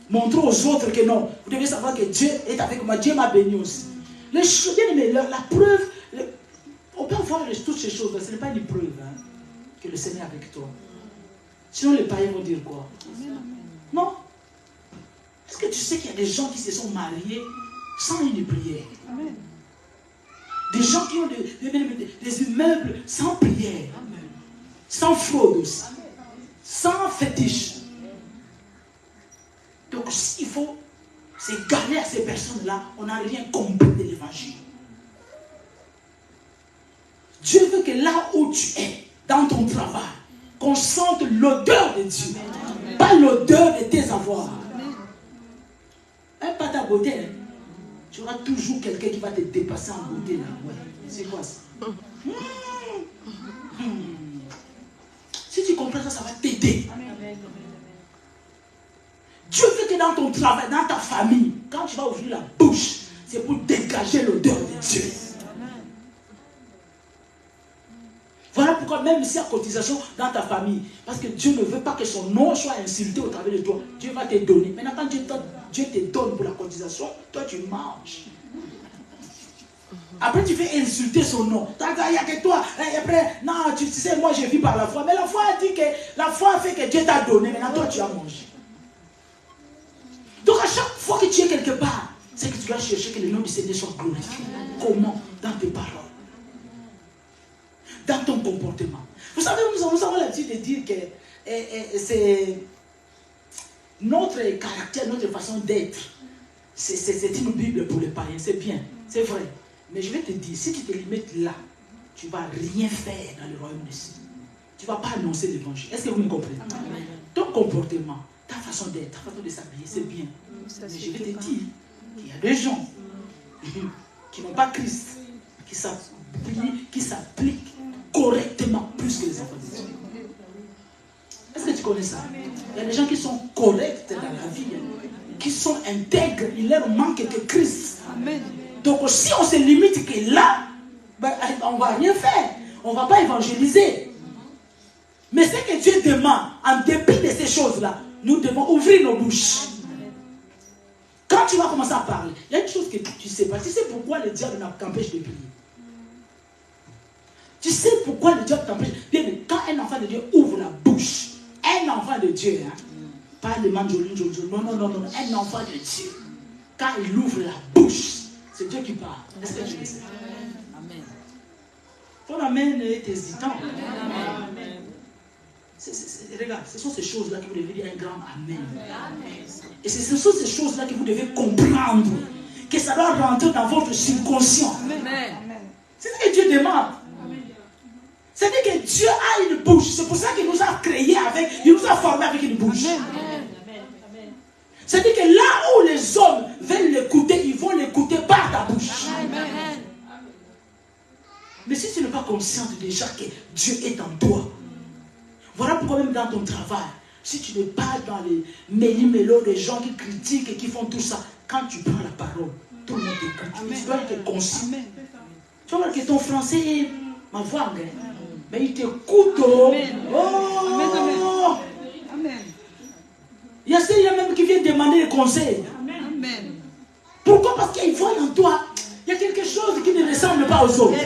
Montrer aux autres que non. Vous devez savoir que Dieu est avec moi. Dieu m'a béni aussi. Les choses, bien aimé, la preuve, on peut voir toutes ces choses, ce n'est pas une preuve que le Seigneur est avec toi. Sinon les païens vont dire quoi? Non. Est-ce que tu sais qu'il y a des gens qui se sont mariés sans une prière? Des gens qui ont des immeubles sans prière, sans fraude aussi, sans fétiche. Donc s'il faut s'égarer à ces personnes-là, on n'a rien compris de l'évangile. Dieu veut que là où tu es, dans ton travail, qu'on sente l'odeur de Dieu, pas l'odeur de tes avoirs. Pas ta beauté, hein. Tu auras toujours quelqu'un qui va te dépasser en beauté là. Ouais. C'est quoi ça? Si tu comprends ça, ça va t'aider. Dieu veut que dans ton travail, dans ta famille, quand tu vas ouvrir la bouche, c'est pour dégager l'odeur de Dieu. Voilà pourquoi même si il y a cotisation dans ta famille, parce que Dieu ne veut pas que son nom soit insulté au travers de toi, Dieu va te donner. Maintenant quand Dieu te donne pour la cotisation, toi tu manges. Après tu fais insulter son nom. Il n'y a que toi. Et après, non, tu sais, moi je vis par la foi. Mais la foi a dit que la foi fait que Dieu t'a donné. Maintenant toi tu as mangé. Donc à chaque fois que tu es quelque part, c'est que tu dois chercher que le nom du Seigneur soit glorifié. Comment? Dans tes paroles. Dans ton comportement. Vous savez, nous avons l'habitude de dire que c'est notre caractère, notre façon d'être. C'est une Bible pour les païens, c'est bien, c'est vrai. Mais je vais te dire, si tu te limites là, tu ne vas rien faire dans le royaume des cieux. Tu ne vas pas annoncer l'évangile. Est-ce que vous me comprenez? Ton comportement, ta façon d'être, ta façon de s'habiller, c'est bien. Mais je vais te dire qu'il y a des gens qui n'ont pas Christ, qui s'appliquent correctement plus que les enfants de Dieu. Est-ce que tu connais ça? Il y a des gens qui sont corrects dans la vie, qui sont intègres, il leur manque que Christ. Amen. Donc si on se limite que là, ben, on ne va rien faire. on ne va pas évangéliser. Mais ce que Dieu demande, en dépit de ces choses-là, nous devons ouvrir nos bouches. Quand tu vas commencer à parler, il y a une chose que tu ne sais pas. Tu sais pourquoi le diable t'empêche de prier. Tu sais pourquoi le diable t'empêche. Bien, quand un enfant de Dieu ouvre la bouche, un enfant de Dieu, hein, pas le mandjolin, non, un enfant de Dieu, quand il ouvre la bouche, c'est Dieu qui parle. Est-ce que tu le sais? Amen. Ton amen est hésitant. Regarde, ce sont ces choses-là que vous devez dire un grand amen. Et ce sont ces choses-là que vous devez comprendre. Que ça doit rentrer dans votre subconscient. C'est ce que Dieu demande. C'est-à-dire que Dieu a une bouche. C'est pour ça qu'il nous a créés avec, il nous a formés avec une bouche. C'est-à-dire que là où les hommes veulent l'écouter, ils vont l'écouter par ta bouche. Mais si tu n'es pas conscient déjà que Dieu est en toi, voilà pourquoi même dans ton travail, si tu n'es pas dans les méli-mélos des gens qui critiquent et qui font tout ça, quand tu prends la parole, tout le monde t'écoute. Tu dois être conscient. Tu vas voir que ton français est ma voix, mais il t'écoute. Oh! Il y a même qui viennent demander des conseils. Pourquoi? Parce qu'ils voient en toi, il y a quelque chose qui ne ressemble pas aux autres.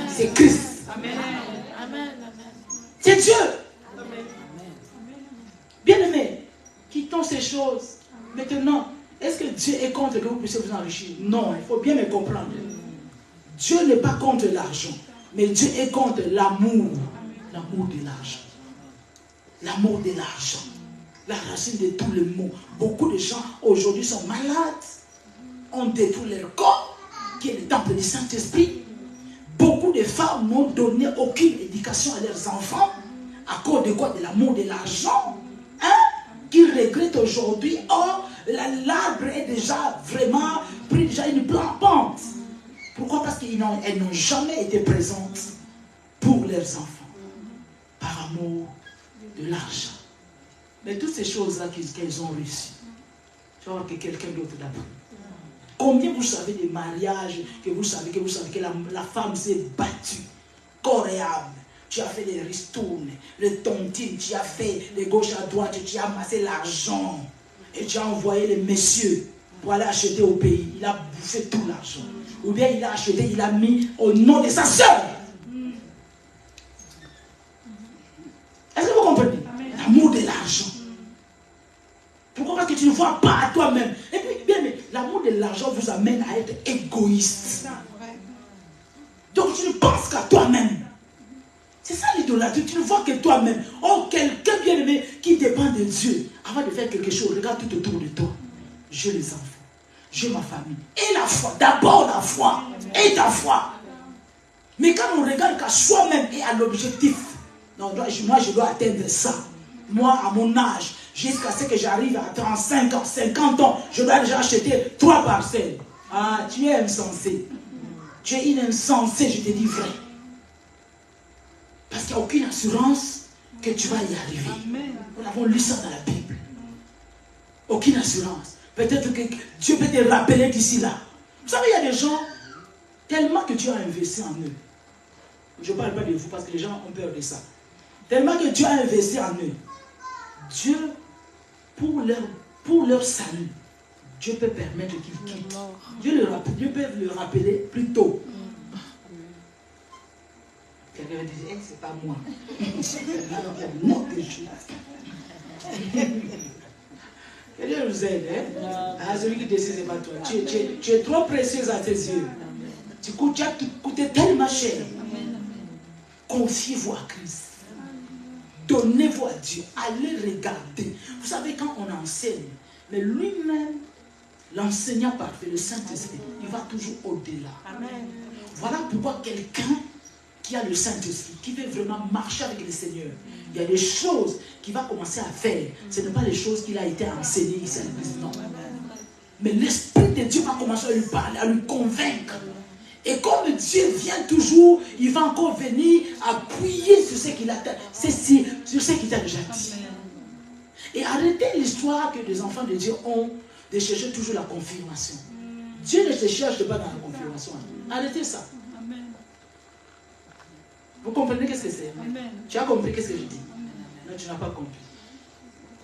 C'est Christ. C'est Dieu. Bien-aimés, quittons ces choses. Maintenant, est-ce que Dieu est contre que vous puissiez vous enrichir? Non, il faut bien me comprendre. Dieu n'est pas contre l'argent, mais Dieu est contre l'amour. L'amour de l'argent. L'amour de l'argent. La racine de tous les maux. Beaucoup de gens aujourd'hui sont malades, ont détruit leur corps, qui est le temple du Saint-Esprit. Beaucoup de femmes n'ont donné aucune éducation à leurs enfants, à cause de quoi? De l'amour de l'argent. Qui regrettent aujourd'hui, or l'arbre est déjà vraiment pris déjà une pente. Pourquoi? Parce qu'elles n'ont jamais été présentes pour leurs enfants, par amour de l'argent. Mais toutes ces choses-là qu'elles ont réussi, tu vas voir que quelqu'un d'autre l'a pris. Combien vous savez des mariages que vous savez que la femme s'est battue, corps et âme. Tu as fait les ristournes, les tontines, tu as fait les gauches à droite, tu as amassé l'argent. Et tu as envoyé les messieurs pour aller acheter au pays. Il a bouffé tout l'argent. Ou bien il a acheté, il a mis au nom de sa soeur. Est-ce que vous comprenez? L'amour de l'argent. Pourquoi? Parce que tu ne vois pas à toi-même. Et puis, bien, mais l'amour de l'argent vous amène à être égoïste. Donc tu ne penses qu'à toi-même. C'est ça l'idolâtrie. Tu ne vois que toi-même. Oh, quelqu'un bien aimé qui dépend de Dieu. Avant de faire quelque chose, regarde tout autour de toi. J'ai les enfants. J'ai ma famille. Et la foi. D'abord la foi. Et ta foi. Mais quand on regarde qu'à soi-même et à l'objectif. Non, moi je dois atteindre ça. Moi, à mon âge, jusqu'à ce que j'arrive à 35 ans, 50 ans, je dois déjà acheter 3 parcelles. Ah, tu es insensé. Tu es une insensée, je te dis vrai. Parce qu'il n'y a aucune assurance que tu vas y arriver. Nous avons lu ça dans la Bible. Aucune assurance. Peut-être que Dieu peut te rappeler d'ici là. Vous savez, il y a des gens, tellement que Dieu a investi en eux. Je ne parle pas de vous parce que les gens ont peur de ça. Tellement que Dieu a investi en eux. Dieu, pour leur salut, Dieu peut permettre qu'ils quittent. Dieu peut le rappeler plus tôt. Quelqu'un va dire, hey, c'est pas moi. Non, que je. Que Dieu nous aide. Hein? Celui qui décide, c'est pas toi. Tu es trop précieuse à tes yeux. Tu as coûté tellement cher. Confiez-vous à Christ. Donnez-vous à Dieu. Allez regarder. Vous savez, quand on enseigne, mais lui-même, l'enseignant parfait, le Saint-Esprit, il va toujours au-delà. Voilà pourquoi quelqu'un qui a le Saint-Esprit, qui veut vraiment marcher avec le Seigneur, il y a des choses qu'il va commencer à faire. Ce n'est pas les choses qu'il a été enseigné ici à l'église, non. Mais l'Esprit de Dieu va commencer à lui parler, à lui convaincre. Et comme Dieu vient toujours, il va encore venir appuyer sur ce qu'il a, sur ce qu'il t'a déjà dit. Et arrêtez l'histoire que les enfants de Dieu ont de chercher toujours la confirmation. Dieu ne se cherche pas dans la confirmation. Arrêtez ça. Vous comprenez qu'est-ce que c'est? Amen. Tu as compris qu'est-ce que je dis? Non, tu n'as pas compris.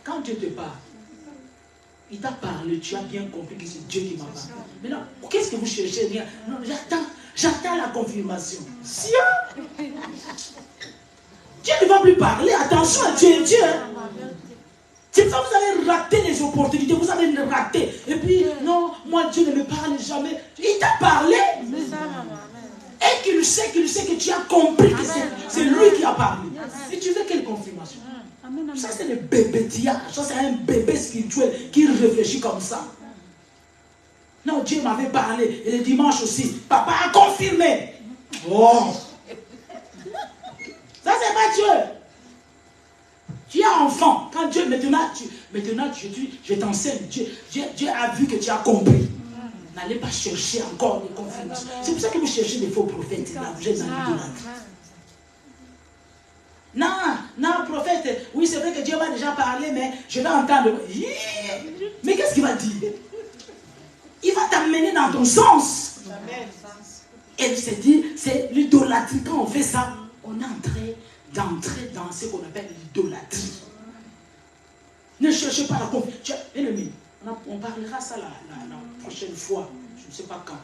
Quand Dieu te parle, il t'a parlé, tu as bien compris que c'est Dieu qui m'a parlé. Maintenant, qu'est-ce que vous cherchez? Non, j'attends la confirmation. Si Dieu ne va plus parler, attention à Dieu, Dieu. C'est pour ça que vous allez rater les opportunités, vous allez les rater. Et puis, non, moi Dieu ne me parle jamais. Il t'a parlé. Et qu'il sait que tu as compris que c'est lui qui a parlé. Et tu veux quelle confirmation? Ça c'est le bébétiage, ça c'est un bébé spirituel qui réfléchit comme ça. Non, Dieu m'avait parlé, et le dimanche aussi, papa a confirmé. Oh! Ça c'est pas Dieu. Tu es enfant, quand Dieu, maintenant je t'enseigne, Dieu a vu que tu as compris. N'allez pas chercher encore des confirmations. C'est pour ça que vous cherchez des faux prophètes, là, vous êtes dans l'idolâtrie. Non, prophète, oui, c'est vrai que Dieu m'a déjà parlé, mais je vais entendre. Mais qu'est-ce qu'il va dire? Il va t'amener dans ton sens. Et c'est dit, c'est l'idolâtrie. Quand on fait ça, on est d'entrer dans ce qu'on appelle l'idolâtrie. Ne cherchez pas la confiance. Ennemi, on parlera ça la prochaine fois. Je ne sais pas quand.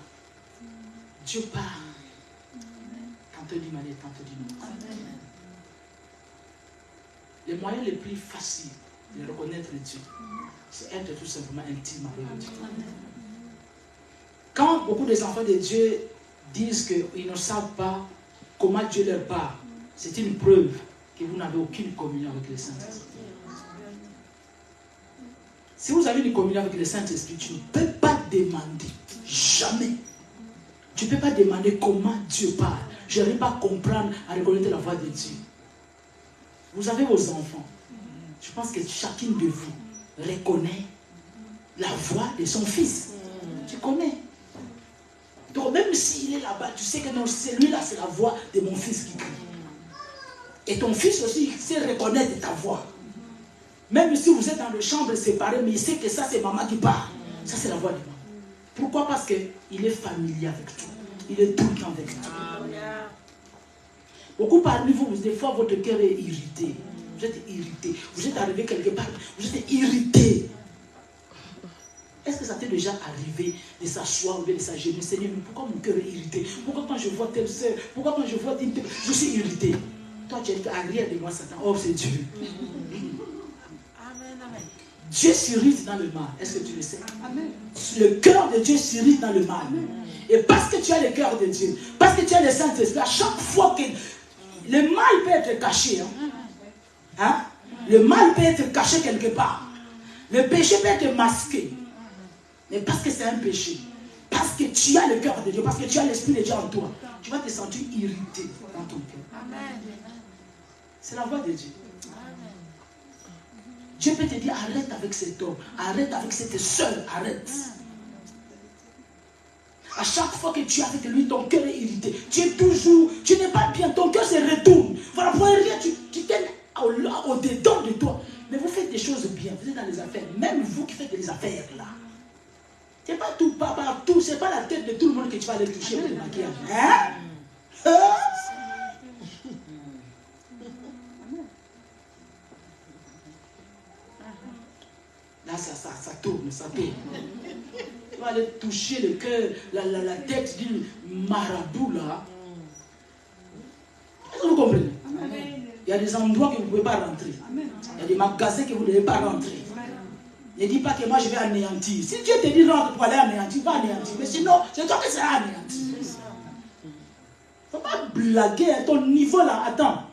Dieu parle. Tantôt dit Mané, tantôt dit non. Les moyens les plus faciles de reconnaître Dieu, c'est être tout simplement intime avec Dieu. Quand beaucoup des enfants de Dieu disent qu'ils ne savent pas comment Dieu leur parle, c'est une preuve que vous n'avez aucune communion avec le Saint-Esprit. Si vous avez une communion avec le Saint-Esprit, tu ne peux pas demander, jamais. Tu ne peux pas demander comment Dieu parle. Je n'arrive pas à comprendre, à reconnaître la voix de Dieu. Vous avez vos enfants. Je pense que chacune de vous reconnaît la voix de son fils. Tu connais. Donc même s'il est là-bas, tu sais que non, celui-là, c'est la voix de mon fils qui crie. Et ton fils aussi, il sait reconnaître ta voix. Même si vous êtes dans les chambres séparées, mais il sait que ça, c'est maman qui parle. Ça, c'est la voix de maman. Pourquoi? Parce qu'il est familier avec toi. Il est tout le temps avec toi. Beaucoup parmi vous, des fois, votre cœur est irrité. Vous êtes irrité. Vous êtes arrivé quelque part, vous êtes irrité. Est-ce que ça t'est déjà arrivé de s'asseoir ou de s'agenouiller? Seigneur, mais pourquoi mon cœur est irrité? Pourquoi quand je vois telle soeur, pourquoi quand je vois telle, je suis irrité? Toi, tu es arrière de moi, Satan. Oh, c'est Dieu. Dieu s'irrite dans le mal. Est-ce que tu le sais? Amen. Le cœur de Dieu s'irrite dans le mal. Amen. Et parce que tu as le cœur de Dieu, parce que tu as le Saint-Esprit, à chaque fois que le mal peut être caché, le mal peut être caché quelque part. Le péché peut être masqué. Mais parce que c'est un péché, parce que tu as le cœur de Dieu, parce que tu as l'Esprit de Dieu en toi, tu vas te sentir irrité dans ton cœur. C'est la voix de Dieu. Dieu peut te dire, arrête avec cet homme, arrête avec cette soeur, arrête. À chaque fois que tu es avec lui, ton cœur est irrité. Tu es toujours, tu n'es pas bien, ton cœur se retourne. Voilà, pour rien, tu t'es au-dedans de toi. Mais vous faites des choses bien, vous êtes dans les affaires. Même vous qui faites des affaires là. C'est pas tout, pas partout, c'est pas la tête de tout le monde que tu vas aller toucher avec le maquillage. Hein? Là, ça tourne, ça tourne. Tu vas aller toucher le cœur, la tête d'une marabout là. Est-ce que vous comprenez? Amen. Il y a des endroits que vous ne pouvez pas rentrer. Amen. Il y a des magasins que vous ne devez pas rentrer. Ne dis pas que moi je vais anéantir. Si Dieu te dit rentre pour aller anéantir, va anéantir. Mais sinon, c'est toi qui seras anéanti. Il ne faut pas blaguer à ton niveau là. Attends.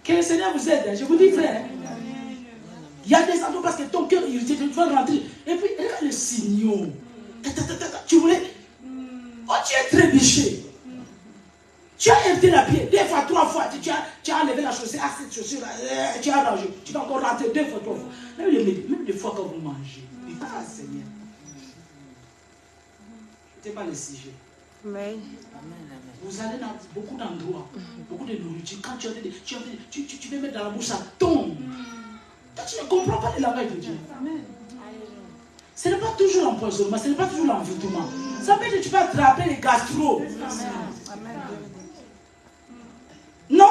Que le Seigneur vous aide. Je vous dis, frère. Il y a des endroits parce que ton cœur est irrité, tu vas rentrer. Et puis, regarde les signaux. Tu voulais. Oh, tu es trébuché. Tu as hérité la pied 2 fois, 3 fois. Tu as enlevé la chaussure, cette chaussure, tu as rangé. Tu vas encore rentrer 2 fois, 3 fois. Même des fois quand vous mangez. Ah, Seigneur. Ce n'est pas le sujet. Amen. Vous allez dans beaucoup d'endroits, beaucoup de nourriture. Quand tu veux mettre dans la bouche, ça tombe. Toi, tu ne comprends pas le langage de Dieu. Amen. Ce n'est pas toujours l'empoisonnement, ce n'est pas toujours l'envoûtement. Ça peut être que tu peux attraper les gastro. Non?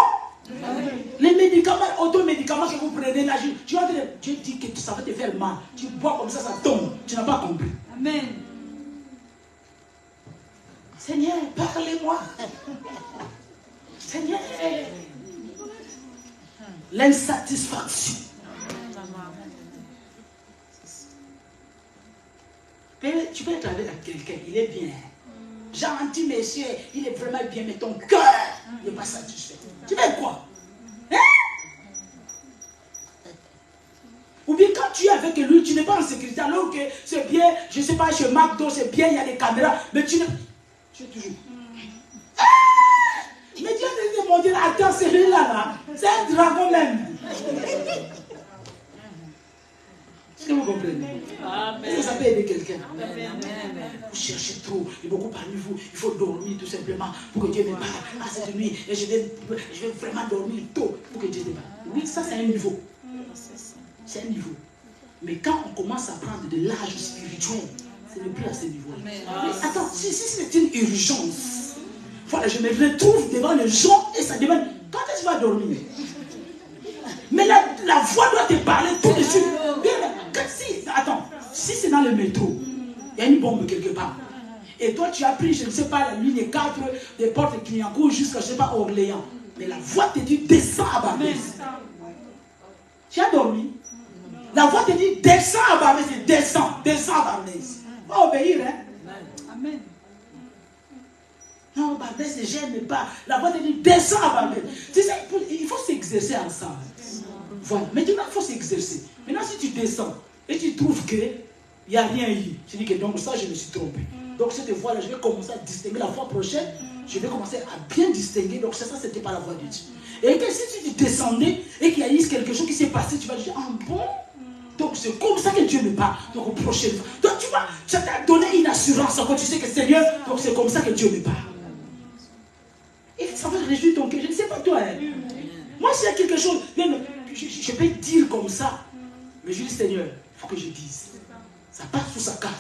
Les médicaments, automédicaments que vous prenez là, Dieu dit que ça va te faire mal. Tu bois comme ça tombe. Tu n'as pas compris. Amen. Seigneur, parlez-moi. Seigneur. L'insatisfaction. Tu peux être avec quelqu'un, il est bien. Gentil monsieur, il est vraiment bien, mais ton cœur n'est pas satisfait. Tu veux quoi? Hein? Ou bien quand tu es avec lui, tu n'es pas en sécurité, alors que c'est bien, je ne sais pas, chez McDo, c'est bien, il y a des caméras, mais tu es toujours. Ah! Mais Dieu te dit, mon Dieu, attends, celui-là, c'est un dragon même. Est-ce que vous comprenez? Est-ce que ça peut aider quelqu'un? Vous cherchez trop, et beaucoup parmi vous, il faut dormir tout simplement pour que Dieu me parle. Ah, cette nuit, et je vais vraiment dormir tôt pour que Dieu me parle. Oui, ça c'est un niveau. C'est un niveau. Mais quand on commence à prendre de l'âge spirituel, ce n'est plus à ce niveau. Mais attends, si c'est une urgence, voilà, je me retrouve devant les gens et ça demande, quand est-ce que tu vas dormir? Mais la voix doit te parler tout de suite. Attends, si c'est dans le métro, il y a une bombe quelque part. Et toi, tu as pris, je ne sais pas, la ligne 4 des portes Clignancourt jusqu'à, je ne sais pas, Orléans. Mais la voix te dit, descends à Barbès. Tu as dormi. La voix te dit, descends à Barbès. Descends à Barbès. Il faut obéir, hein. Amen. Non, Barbès, j'aime pas. La voix te dit, descends à Barbès. Tu sais, il faut s'exercer ensemble. Voilà. Maintenant, il faut s'exercer. Maintenant, si tu descends et tu trouves qu'il n'y a rien eu, tu dis que donc ça, je me suis trompé. Donc, cette voix-là, je vais commencer à distinguer la fois prochaine. Je vais commencer à bien distinguer. Donc, ça, c'était pas la voix de Dieu. Et que si tu descendais et qu'il y a eu quelque chose qui s'est passé, tu vas dire, ah bon? Donc, c'est comme ça que Dieu me parle. Donc, au prochain fois. Donc, tu vois, ça t'a donné une assurance quand tu sais que Seigneur, donc c'est comme ça que Dieu me parle. Et ça va réjouir ton cœur. Je ne sais pas toi, hein. Moi, s'il y a quelque chose, je peux dire comme ça, mais je dis, Seigneur, il faut que je dise. Ça passe sous sa case.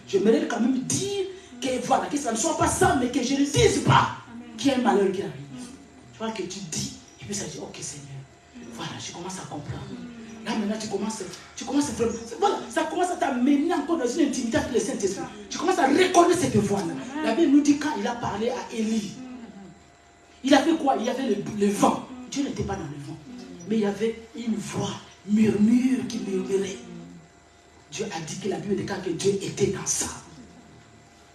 J'aimerais quand même dire que, voilà, que ça ne soit pas ça, mais que je ne dise pas qu'il y a un malheur qui arrive. Tu vois que tu dis, et puis ça dit, ok Seigneur, voilà, je commence à comprendre. Là maintenant, tu commences vraiment, voilà, ça commence à t'amener encore dans une intimité avec le Saint-Esprit. Tu commences à reconnaître cette voix-là. La Bible nous dit quand il a parlé à Élie, il avait quoi? Il y avait le vent. Dieu n'était pas dans le vent. Mais il y avait une voix murmure qui murmurait. Dieu a dit que la Bible déclare que Dieu était dans ça.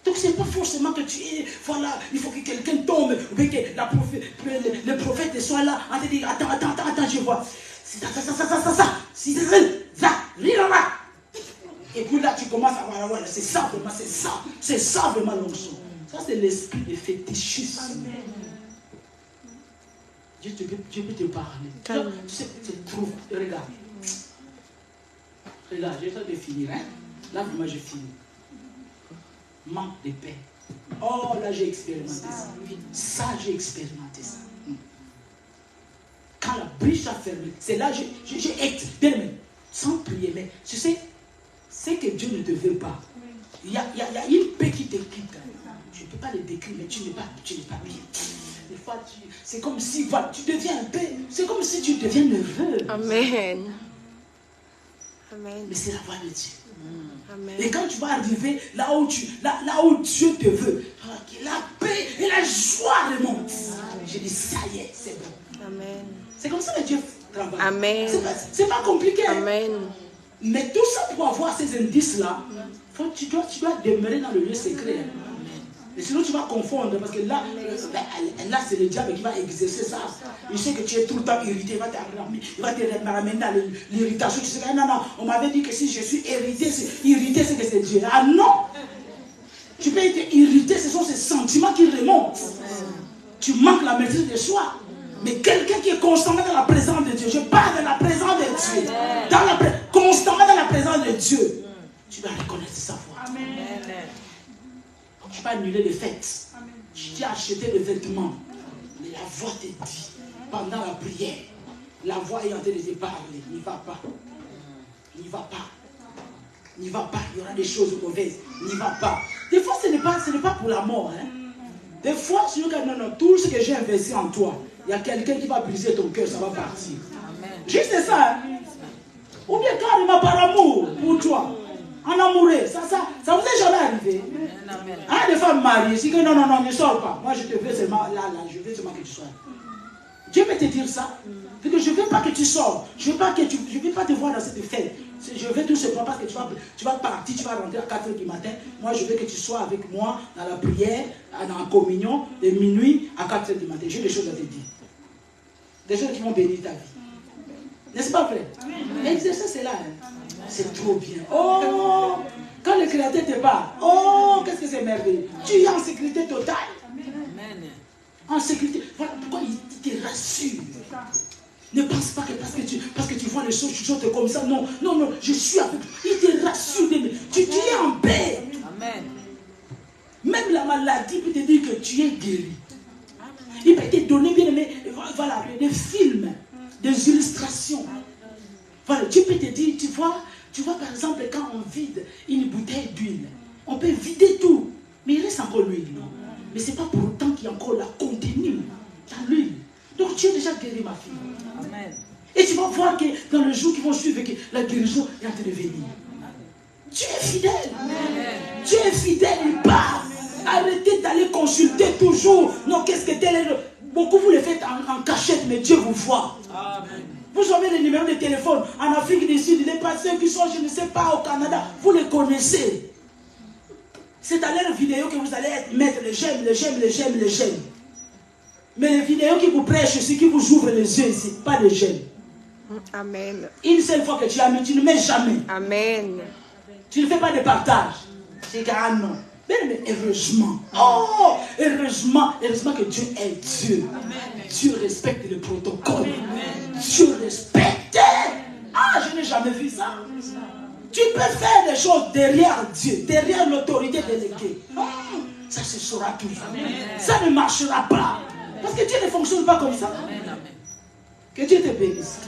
Donc ce n'est pas forcément que tu es, voilà, il faut que quelqu'un tombe, ou bien que le prophète soit là, en te disant, attends, je vois. C'est ça. Et puis là, tu commences à voir, voilà, c'est ça vraiment l'onction. Ça, c'est l'esprit de fétichisme. Dieu peut te parler. Donc, tu sais, c'est trop. Regarde, j'ai le temps de finir. Hein? Là, vraiment, je finis. Manque de paix. Oh, là, j'ai expérimenté ça. Ça, j'ai expérimenté ça. Quand la brèche a fermé, c'est là que j'ai expérimenté. Sans prier, mais tu sais, c'est que Dieu ne te veut pas. Il y a une paix qui te quitte. Je ne peux pas le décrire, mais tu n'es pas bien. Des fois, c'est comme si, voilà, tu deviens un peu, c'est comme si tu deviens nerveux. Amen. Amen. Mais c'est la voix de Dieu. Amen. Et quand tu vas arriver là où Dieu te veut, la paix et la joie remontent. Je dis, ça y est, c'est bon. Amen. C'est comme ça que Dieu travaille. Amen. C'est pas compliqué. Amen. Mais tout ça pour avoir ces indices-là, tu dois demeurer dans le lieu secret. Et sinon tu vas confondre, parce que là c'est le diable qui va exercer ça. Il sait que tu es tout le temps irrité, il va te ramener dans l'irritation. Tu sais que non, on m'avait dit que si je suis irrité, c'est que c'est Dieu. Ah non! Tu peux être irrité, ce sont ces sentiments qui remontent. Tu manques la maîtrise de soi. Mais quelqu'un qui est constamment dans la présence de Dieu, je parle de la présence de Dieu, constamment dans la présence de Dieu, tu vas reconnaître sa voix. Amen. Tu ne peux pas annuler les fêtes. Tu t'es acheté des vêtements. Mais la voix te dit, pendant la prière, la voix est en train de te parler. N'y va pas. N'y va pas. N'y va pas, il y aura des choses mauvaises. N'y va pas. Des fois, ce n'est pas pour la mort. Hein. Des fois, si tu dis non, tout ce que j'ai investi en toi, il y a quelqu'un qui va briser ton cœur, ça va partir. Amen. Juste ça. Hein. Ou bien carrément par amour pour toi. En amoureux. Ça vous est jamais arrivé. Amen. Hein, des femmes mariées, si que non, ne sors pas. Moi, je te veux seulement là, je veux seulement que tu sois. Dieu peut te dire ça. Parce que je ne veux pas que tu sors. Je ne veux pas te voir dans cette fête. Je veux tout simplement parce que tu vas partir, tu vas rentrer à 4h du matin. Moi, je veux que tu sois avec moi dans la prière, en communion, de minuit à 4h du matin. J'ai des choses à te dire. Des choses qui vont bénir ta vie. N'est-ce pas vrai? L'exercice, c'est là. Hein. C'est trop bien. Oh! Quand le Créateur te parle, oh, qu'est-ce que c'est merveilleux. Tu es en sécurité totale. Amen. En sécurité. Voilà pourquoi il te rassure. Ne pense pas que parce que tu vois les choses, tu sautes comme ça. Non, je suis avec toi. Il te rassure. Tu es en paix. Amen. Même la maladie peut te dire que tu es guéri. Il peut te donner, bien aimé, voilà, des films, des illustrations. Voilà, Dieu peut te dire, tu vois par exemple quand on vide une bouteille d'huile, on peut vider tout, mais il reste encore l'huile, non? Mais ce n'est pas pour autant qu'il y a encore la contenue dans l'huile. Donc tu es déjà guéri, ma fille. Amen. Et tu vas voir que dans les jours qui vont suivre, que la guérison est en train de venir. Tu es fidèle. Amen. Tu es fidèle, il part. Arrêtez d'aller consulter toujours. Non, qu'est-ce que tel est. Beaucoup vous le faites en cachette, mais Dieu vous voit. Amen. Vous avez les numéros de téléphone en Afrique du Sud, les patients qui sont, je ne sais pas, au Canada, vous les connaissez. C'est à leur vidéo que vous allez mettre les j'aime. Mais les vidéos qui vous prêchent ici, qui vous ouvrent les yeux ici, pas les j'aime. Amen. Une seule fois que tu as mis, tu ne mets jamais. Amen. Tu ne fais pas de partage. C'est car non. Mais heureusement. Oh, heureusement que Dieu est Dieu. Amen. Dieu respecte le protocole. Amen. Dieu respecte. Ah, je n'ai jamais vu ça. Tu peux faire des choses derrière Dieu, derrière l'autorité déléguée. Oh, ça se saura toujours. Amen. Ça ne marchera pas. Parce que Dieu ne fonctionne pas comme ça. Amen. Que Dieu te bénisse.